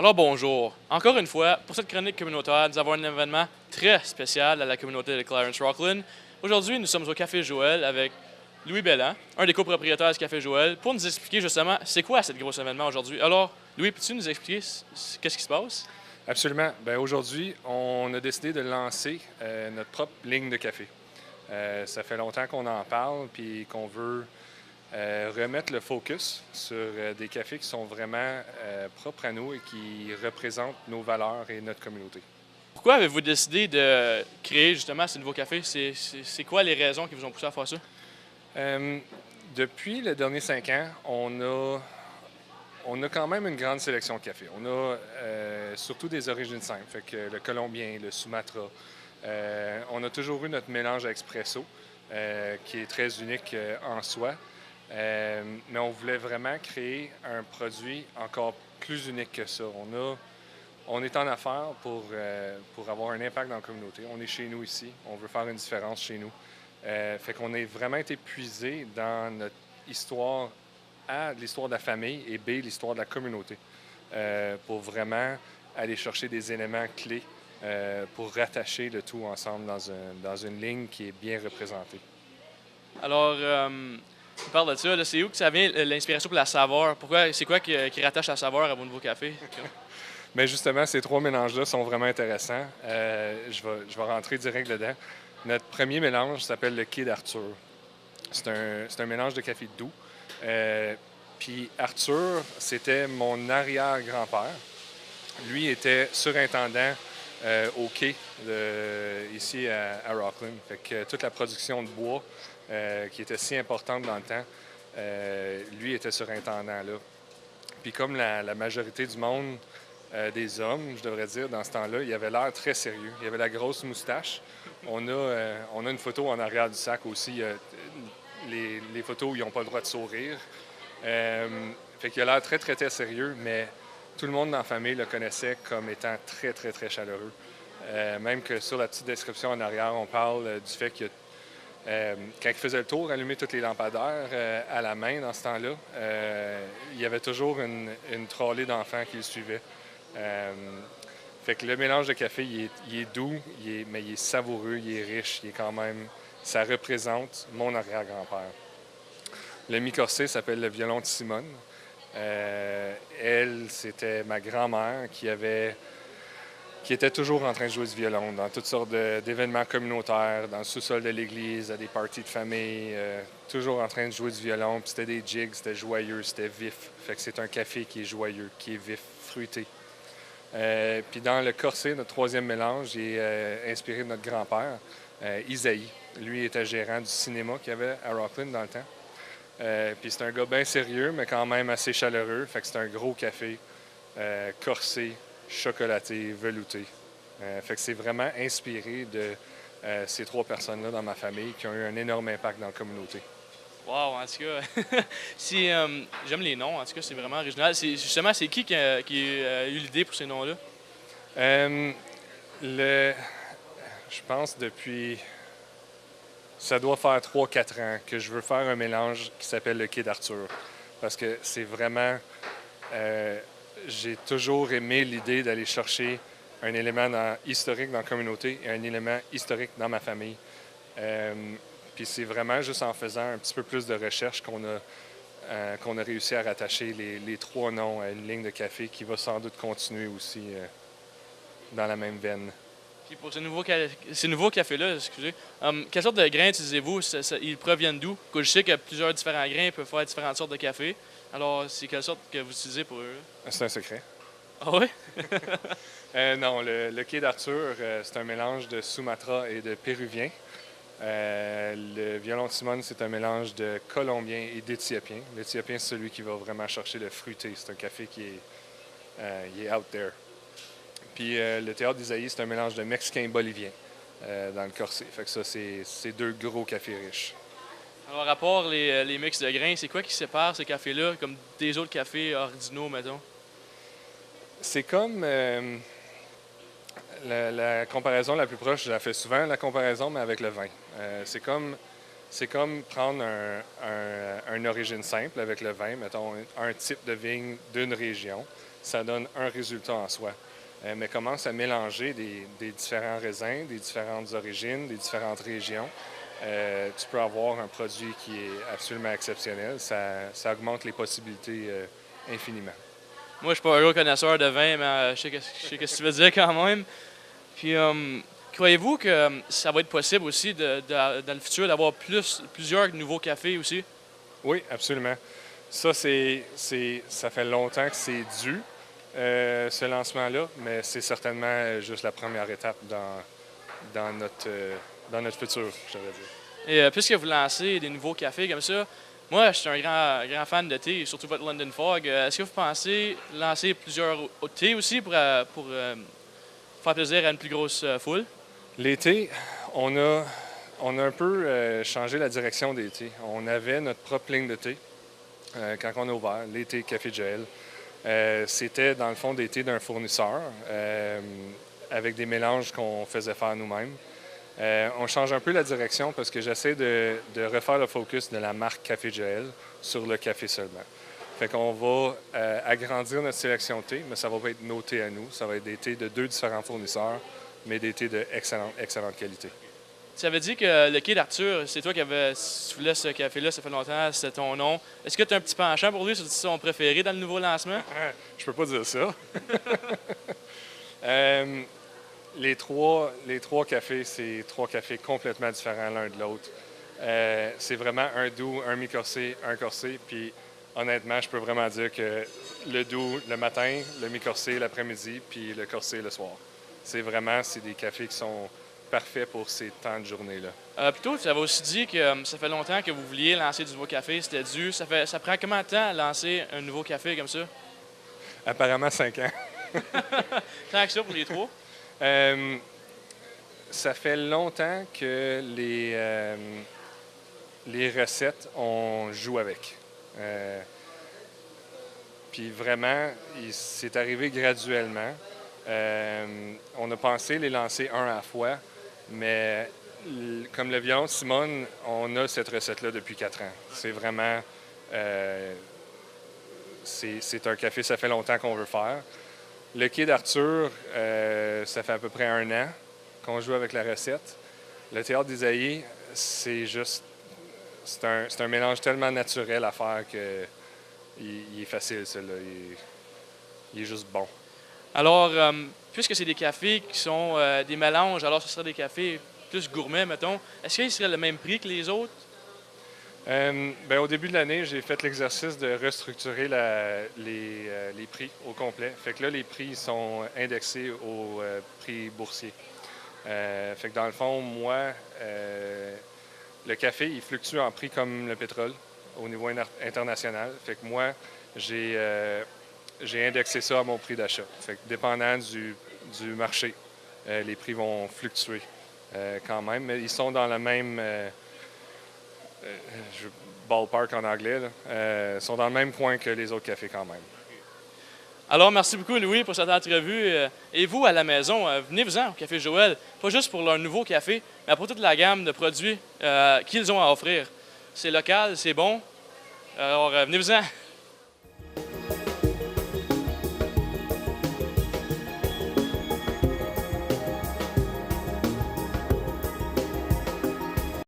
Alors bonjour. Encore une fois, pour cette chronique communautaire, nous avons un événement très spécial à la communauté de Clarence Rockland. Aujourd'hui, nous sommes au Café Joël avec Louis Belland, un des copropriétaires du Café Joël, pour nous expliquer justement c'est quoi ce gros événement aujourd'hui. Alors, Louis, peux-tu nous expliquer qu'est-ce qui se passe? Absolument. Ben, aujourd'hui, on a décidé de lancer notre propre ligne de café. Ça fait longtemps qu'on en parle puis qu'on veut remettre le focus sur des cafés qui sont vraiment propres à nous et qui représentent nos valeurs et notre communauté. Pourquoi avez-vous décidé de créer justement ce nouveau café? C'est quoi les raisons qui vous ont poussé à faire ça? Euh, Depuis les derniers 5 ans, on a quand même une grande sélection de cafés. On a surtout des origines simples, fait que le colombien, le Sumatra. On a toujours eu notre mélange à expresso, qui est très unique en soi. Mais on voulait vraiment créer un produit encore plus unique que ça. On est en affaires pour avoir un impact dans la communauté. On est chez nous ici. On veut faire une différence chez nous. Fait qu'on a vraiment été puisé dans notre histoire, A, l'histoire de la famille et B, l'histoire de la communauté, pour vraiment aller chercher des éléments clés pour rattacher le tout ensemble dans une ligne qui est bien représentée. Alors, on parle de ça, là, c'est où que ça vient l'inspiration pour la saveur? Pourquoi, c'est quoi qui rattache la saveur à vos nouveaux cafés? Mais justement, ces trois mélanges-là sont vraiment intéressants. Je vais rentrer direct dedans. Notre premier mélange s'appelle le Quai d'Arthur. C'est un mélange de café doux. Puis Arthur, c'était mon arrière-grand-père. Lui était surintendant au quai ici à Rockland. Fait que toute la production de bois, qui était si importante dans le temps, lui était surintendant là. Puis comme la majorité du monde, des hommes, je devrais dire, dans ce temps-là, il avait l'air très sérieux. Il avait la grosse moustache. On a une photo en arrière du sac aussi, les photos où ils n'ont pas le droit de sourire. Fait qu'il a l'air très, très, très sérieux, mais tout le monde dans la famille le connaissait comme étant très, très, très chaleureux. Même que sur la petite description en arrière, on parle du fait que quand il faisait le tour, allumer toutes les lampadaires à la main dans ce temps-là, il y avait toujours une trolley d'enfants qui le suivait. Fait que le mélange de café, il est doux, mais il est savoureux, il est riche, il est quand même... Ça représente mon arrière-grand-père. Le mi-corsé s'appelle le violon de Simone. Elle, c'était ma grand-mère qui était toujours en train de jouer du violon dans toutes sortes d'événements communautaires, dans le sous-sol de l'église, à des parties de famille, toujours en train de jouer du violon. Puis c'était des jigs, c'était joyeux, c'était vif. Fait que c'est un café qui est joyeux, qui est vif, fruité. Puis dans le corset, notre troisième mélange, il est inspiré de notre grand-père, Isaïe. Lui était gérant du cinéma qu'il y avait à Rockland dans le temps. Puis c'est un gars bien sérieux, mais quand même assez chaleureux. Fait que c'est un gros café, corsé, chocolaté, velouté. Fait que c'est vraiment inspiré de ces trois personnes-là dans ma famille qui ont eu un énorme impact dans la communauté. Wow, en tout cas, si, j'aime les noms, en tout cas, c'est vraiment original. Justement, c'est qui a eu l'idée pour ces noms-là? Euh, le, je pense depuis, ça doit faire 3 4 ans que je veux faire un mélange qui s'appelle le Quai d'Arthur. Parce que c'est vraiment, euh, j'ai toujours aimé l'idée d'aller chercher un élément historique dans la communauté et un élément historique dans ma famille. Euh, Puis c'est vraiment juste en faisant un petit peu plus de recherche qu'on a réussi à rattacher les trois noms à une ligne de café qui va sans doute continuer aussi dans la même veine. Puis pour ces nouveaux cafés-là, excusez, quelle sorte de grains utilisez-vous? Ils proviennent d'où? Je sais que plusieurs différents grains peuvent faire différentes sortes de café. Alors, c'est quelle sorte que vous utilisez pour eux? C'est un secret. Ah oui? Non, le Quai d'Arthur, c'est un mélange de Sumatra et de Péruvien. Le violon de Simone, c'est un mélange de colombien et d'éthiopien. L'éthiopien, c'est celui qui va vraiment chercher le fruité. C'est un café il est out there. Puis le théâtre d'Isaïe, c'est un mélange de mexicain et bolivien dans le corset. Fait que ça, c'est deux gros cafés riches. Alors, à part les mix de grains, c'est quoi qui sépare ces cafés-là comme des autres cafés ordinaux, mettons? C'est comme la comparaison la plus proche, je la fais souvent, la comparaison, mais avec le vin. C'est comme prendre un origine simple avec le vin, mettons un type de vigne d'une région, ça donne un résultat en soi. Mais commence à mélanger des différents raisins, des différentes origines, des différentes régions. Tu peux avoir un produit qui est absolument exceptionnel. Ça augmente les possibilités infiniment. Moi, je suis pas un gros connaisseur de vin, mais je sais ce que tu veux dire quand même. Puis, croyez-vous que ça va être possible aussi dans le futur d'avoir plusieurs nouveaux cafés aussi? Oui, absolument. Ça, ça fait longtemps que c'est dû, ce lancement-là, mais c'est certainement juste la première étape dans notre futur, je devrais dire. Et puisque vous lancez des nouveaux cafés comme ça, moi, je suis un grand fan de thé, surtout votre London Fog. Est-ce que vous pensez lancer plusieurs thés aussi pour faire plaisir à une plus grosse foule? L'été, on a un peu changé la direction des thés. On avait notre propre ligne de thé quand on a ouvert, l'été Café Joël. C'était dans le fond des thés d'un fournisseur avec des mélanges qu'on faisait faire nous-mêmes. On change un peu la direction parce que j'essaie de refaire le focus de la marque Café Joël sur le café seulement. Fait qu'on va agrandir notre sélection de thé, mais ça va pas être nos thés à nous. Ça va être des thés de 2 différents fournisseurs, mais des thés de excellente qualité. Tu avais dit que le quai d'Arthur, c'est toi qui avais soufflé ce café-là, ça fait longtemps, c'était ton nom. Est-ce que tu as un petit penchant pour lui? C'est son préféré dans le nouveau lancement? Je peux pas dire ça. Les trois cafés, c'est 3 cafés complètement différents l'un de l'autre. C'est vraiment un doux, un mi-corsé, un corsé. Puis honnêtement, je peux vraiment dire que le doux le matin, le mi-corsé l'après-midi, puis le corsé le soir. C'est des cafés qui sont parfaits pour ces temps de journée-là. Plutôt, tu avais aussi dit que ça fait longtemps que vous vouliez lancer du nouveau café, c'était dû. Ça prend combien de temps à lancer un nouveau café comme ça? Apparemment 5 ans. Tant que ça pour les 3? Ça fait longtemps que les recettes, on joue avec. Puis vraiment, c'est arrivé graduellement. On a pensé les lancer un à la fois, mais comme le violon de Simone, on a cette recette-là depuis 4 ans. C'est vraiment... c'est un café, ça fait longtemps qu'on veut faire. Le quai d'Arthur, ça fait à peu près 1 an qu'on joue avec la recette. Le théâtre d'Isaïe, c'est un mélange tellement naturel à faire que il est facile, celui-là. Il est juste bon. Alors, puisque c'est des cafés qui sont des mélanges, alors ce serait des cafés plus gourmets, mettons. Est-ce qu'ils seraient le même prix que les autres? Au début de l'année, j'ai fait l'exercice de restructurer les prix au complet. Fait que là, les prix sont indexés au prix boursier. Fait que dans le fond, moi, le café, il fluctue en prix comme le pétrole au niveau international. Fait que moi, j'ai indexé ça à mon prix d'achat. Fait que dépendant du marché, les prix vont fluctuer quand même, mais ils sont dans le même... ballpark en anglais, sont dans le même coin que les autres cafés quand même. Alors, merci beaucoup, Louis, pour cette entrevue. Et vous, à la maison, venez-vous-en au Café Joël, pas juste pour leur nouveau café, mais pour toute la gamme de produits qu'ils ont à offrir. C'est local, c'est bon. Alors, venez-vous-en.